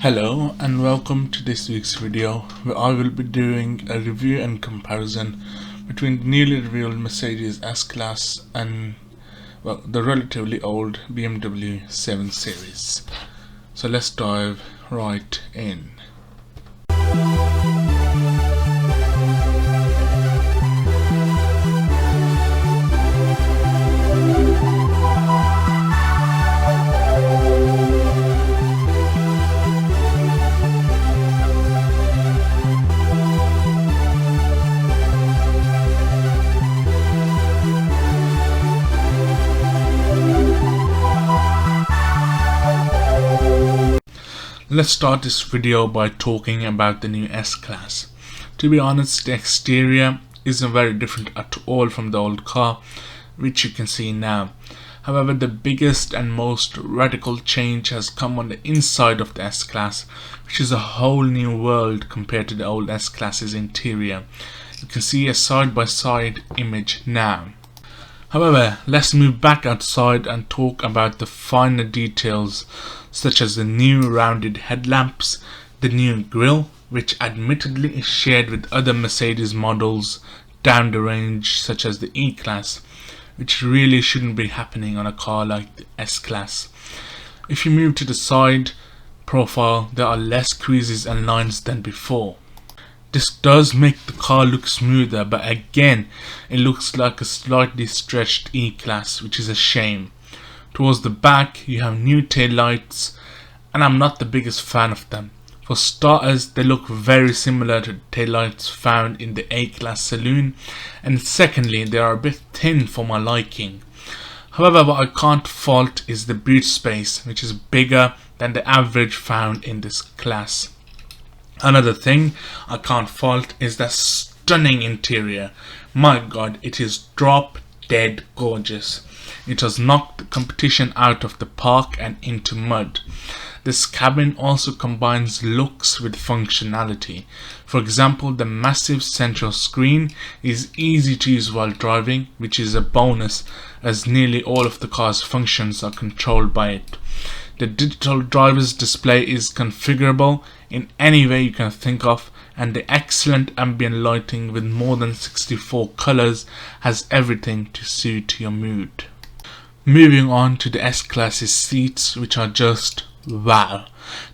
Hello and welcome to this week's video where I will be doing a review and comparison between the newly revealed Mercedes S-Class and the relatively old BMW 7 Series. So let's dive right in. Let's start this video by talking about the new S-Class. To be honest, the exterior isn't very different at all from the old car, which you can see now. However, the biggest and most radical change has come on the inside of the S-Class, which is a whole new world compared to the old S-Class's interior. You can see a side-by-side image now. However, let's move back outside and talk about the finer details, such as the new rounded headlamps, the new grille, which admittedly is shared with other Mercedes models down the range, such as the E-Class, which really shouldn't be happening on a car like the S-Class. If you move to the side profile, there are less creases and lines than before. This does make the car look smoother, but again, it looks like a slightly stretched E-Class, which is a shame. Towards the back, you have new tail lights, and I'm not the biggest fan of them. For starters, they look very similar to the tail lights found in the A-Class saloon, and secondly, they are a bit thin for my liking. However, what I can't fault is the boot space, which is bigger than the average found in this class. Another thing I can't fault is the stunning interior. My god, it is drop dead gorgeous. It has knocked the competition out of the park and into mud. This cabin also combines looks with functionality. For example, the massive central screen is easy to use while driving, which is a bonus as nearly all of the car's functions are controlled by it. The digital driver's display is configurable in any way you can think of, and the excellent ambient lighting with more than 64 colors has everything to suit your mood. Moving on to the S-Class's seats, which are just wow.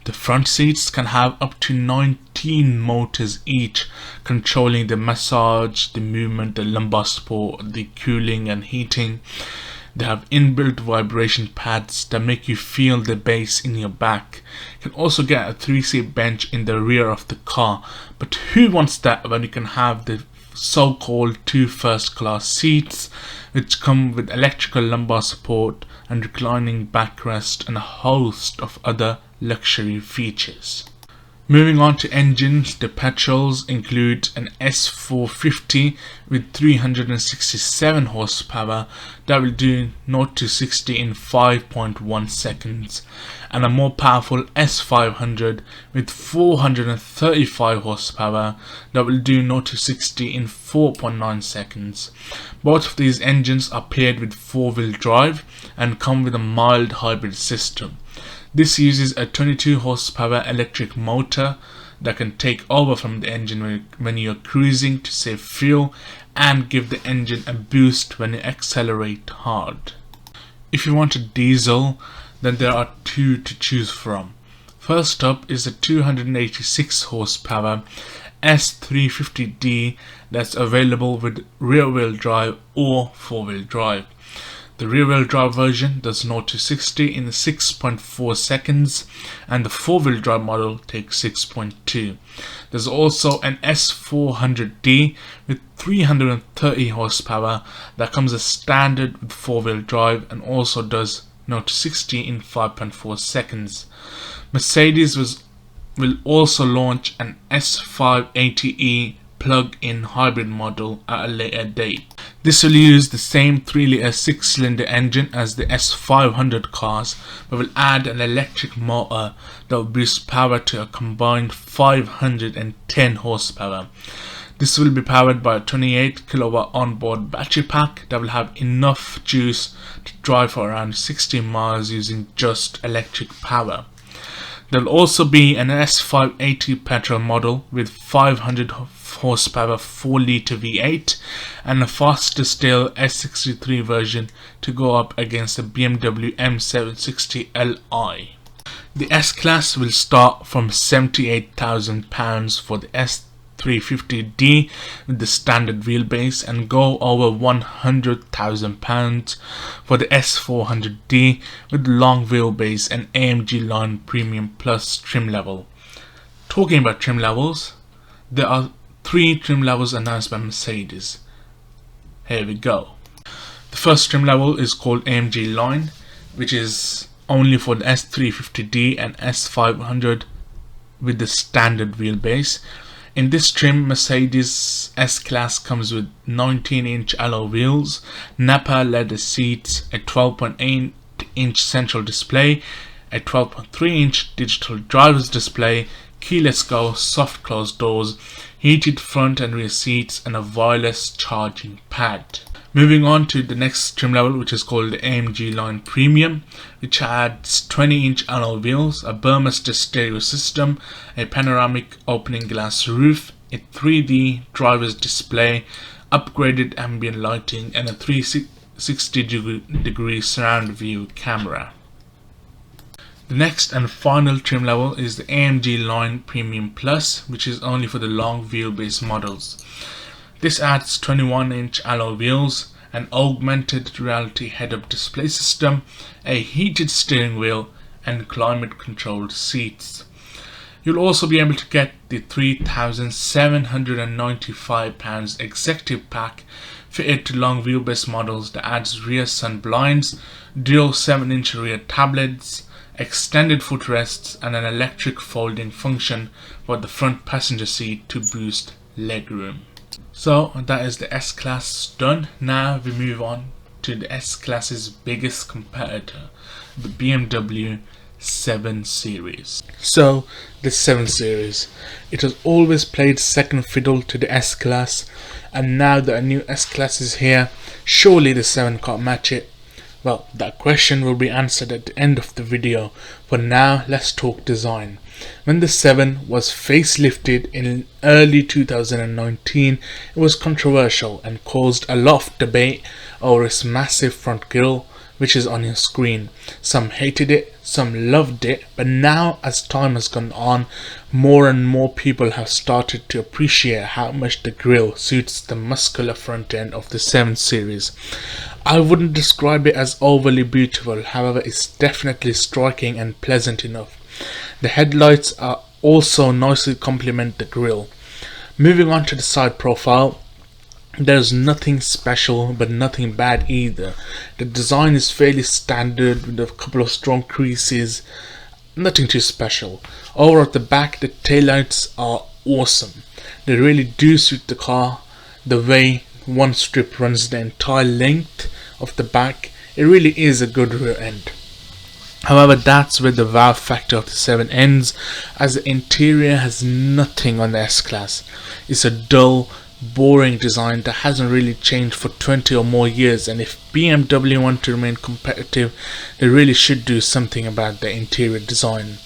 The front seats can have up to 19 motors each, controlling the massage, the movement, the lumbar support, the cooling and heating. They have inbuilt vibration pads that make you feel the bass in your back. You can also get a 3-seat bench in the rear of the car, but who wants that when you can have the so-called 2 first-class seats, which come with electrical lumbar support and reclining backrest and a host of other luxury features. Moving on to engines, the petrols include an S450 with 367 horsepower that will do 0 to 60 in 5.1 seconds, and a more powerful S500 with 435 horsepower that will do 0 to 60 in 4.9 seconds. Both of these engines are paired with 4-wheel drive and come with a mild hybrid system. This uses a 22 horsepower electric motor that can take over from the engine when you're cruising to save fuel and give the engine a boost when you accelerate hard. If you want a diesel, then there are 2 to choose from. First up is a 286 horsepower S350D that's available with rear wheel drive or 4-wheel drive. The rear-wheel drive version does 0 to 60 in 6.4 seconds, and the 4-wheel drive model takes 6.2. There's also an S400D with 330 horsepower that comes as standard with 4-wheel drive and also does 0 to 60 in 5.4 seconds. Mercedes will also launch an S580e plug-in hybrid model at a later date. This will use the same 3-litre 6-cylinder engine as the S500 cars, but will add an electric motor that will boost power to a combined 510 horsepower. This will be powered by a 28 kilowatt onboard battery pack that will have enough juice to drive for around 60 miles using just electric power. There'll also be an S580 petrol model with 500 horsepower 4-litre V8 and a faster still S63 version to go up against the BMW M760 Li. The S-Class will start from £78,000 for the S350D with the standard wheelbase and go over £100,000 for the S400D with long wheelbase and AMG Line Premium Plus trim level. Talking about trim levels, there are 3 trim levels announced by Mercedes. Here we go. The first trim level is called AMG Line, which is only for the S350D and S500 with the standard wheelbase. In this trim, Mercedes S-Class comes with 19-inch alloy wheels, Napa leather seats, a 12.8-inch central display, a 12.3-inch digital driver's display, keyless go, soft closed doors, heated front and rear seats, and a wireless charging pad. Moving on to the next trim level, which is called the AMG Line Premium, which adds 20-inch alloy wheels, a Burmester stereo system, a panoramic opening glass roof, a 3D driver's display, upgraded ambient lighting, and a 360-degree surround view camera. The next and final trim level is the AMG Line Premium Plus, which is only for the long wheelbase models. This adds 21-inch alloy wheels, an augmented reality head-up display system, a heated steering wheel, and climate-controlled seats. You'll also be able to get the £3,795 executive pack fitted to long wheelbase models that adds rear sun blinds, dual 7-inch rear tablets, extended footrests, and an electric folding function for the front passenger seat to boost legroom. So that is the S-Class done. Now we move on to the S-Class's biggest competitor, the BMW 7 Series. So the 7 Series, it has always played second fiddle to the S-Class, and now that a new S-Class is here, surely the 7 can't match it. Well, that question will be answered at the end of the video. For now, let's talk design. When the 7 was facelifted in early 2019, it was controversial and caused a lot of debate over its massive front grille, which is on your screen. Some hated it, some loved it, but now as time has gone on, more and more people have started to appreciate how much the grille suits the muscular front end of the 7 Series. I wouldn't describe it as overly beautiful, however it's definitely striking and pleasant enough. The headlights are also nicely complement the grille. Moving on to the side profile, there's nothing special but nothing bad either. The design is fairly standard with a couple of strong creases, nothing too special. Over at the back, the taillights are awesome. They really do suit the car. The way one strip runs the entire length of the back, it really is a good rear end. However, that's where the wow factor of the 7 ends, as the interior has nothing on the S-Class. It's a dull, boring design that hasn't really changed for 20 or more years, and if BMW want to remain competitive, they really should do something about the interior design.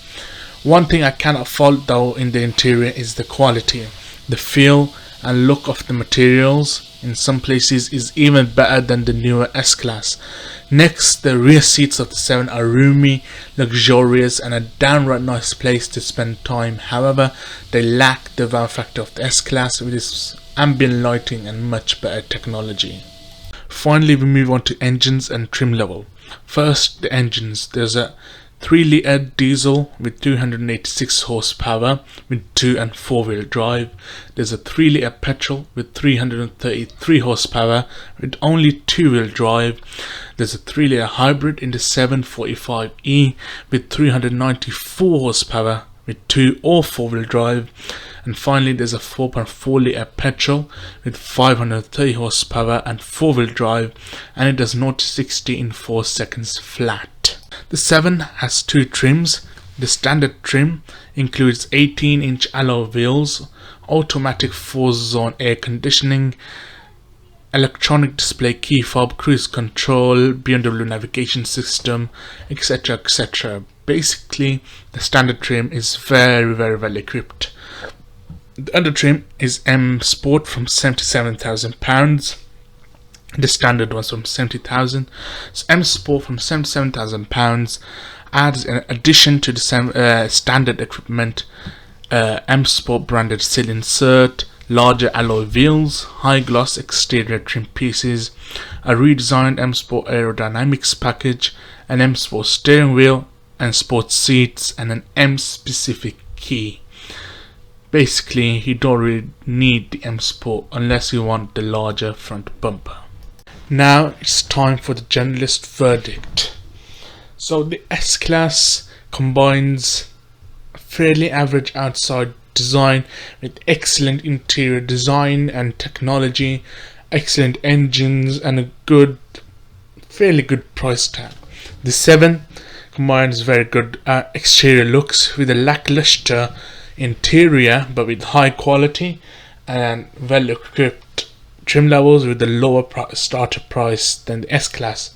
One thing I cannot fault though in the interior is the quality. The feel and look of the materials in some places is even better than the newer S-Class. Next, the rear seats of the 7 are roomy, luxurious, and a downright nice place to spend time. However, they lack the wow factor of the S-Class with its ambient lighting and much better technology. Finally, we move on to engines and trim level. First, the engines. There's a 3-litre diesel with 286 horsepower with 2 and 4-wheel drive. There's a 3-litre petrol with 333 horsepower with only 2-wheel drive. There's a 3-litre hybrid in the 745E with 394 horsepower with 2 or 4-wheel drive. And finally, there's a 4.4-litre petrol with 530 horsepower and 4-wheel drive, and it does 0 to 60 in 4 seconds flat. The 7 has 2 trims. The standard trim includes 18-inch alloy wheels, automatic 4-zone air conditioning, electronic display key fob, cruise control, BMW navigation system, etc, etc. basically the standard trim is very well equipped. The under trim is M Sport from £77,000. The standard was from 70,000. So M Sport from £77,000 adds an addition to the standard equipment. M Sport branded sill insert, larger alloy wheels, high gloss exterior trim pieces, a redesigned M Sport aerodynamics package, an M Sport steering wheel and sports seats, and an M specific key. Basically, you don't really need the M Sport unless you want the larger front bumper. Now it's time for the generalist verdict. So the S-Class combines a fairly average outside design with excellent interior design and technology, excellent engines, and a fairly good price tag. The 7 combines very good exterior looks with a lackluster interior but with high quality and well equipped trim levels with a lower starter price than the S-Class.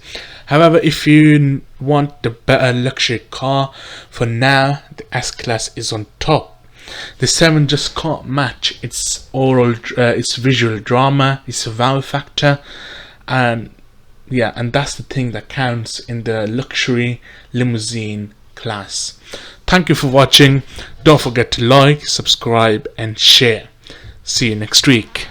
However, if you want the better luxury car, for now the S-Class is on top. The 7 just can't match its its visual drama, its wow factor, and that's the thing that counts in the luxury limousine class. Thank you for watching. Don't forget to like, subscribe and share. See you next week.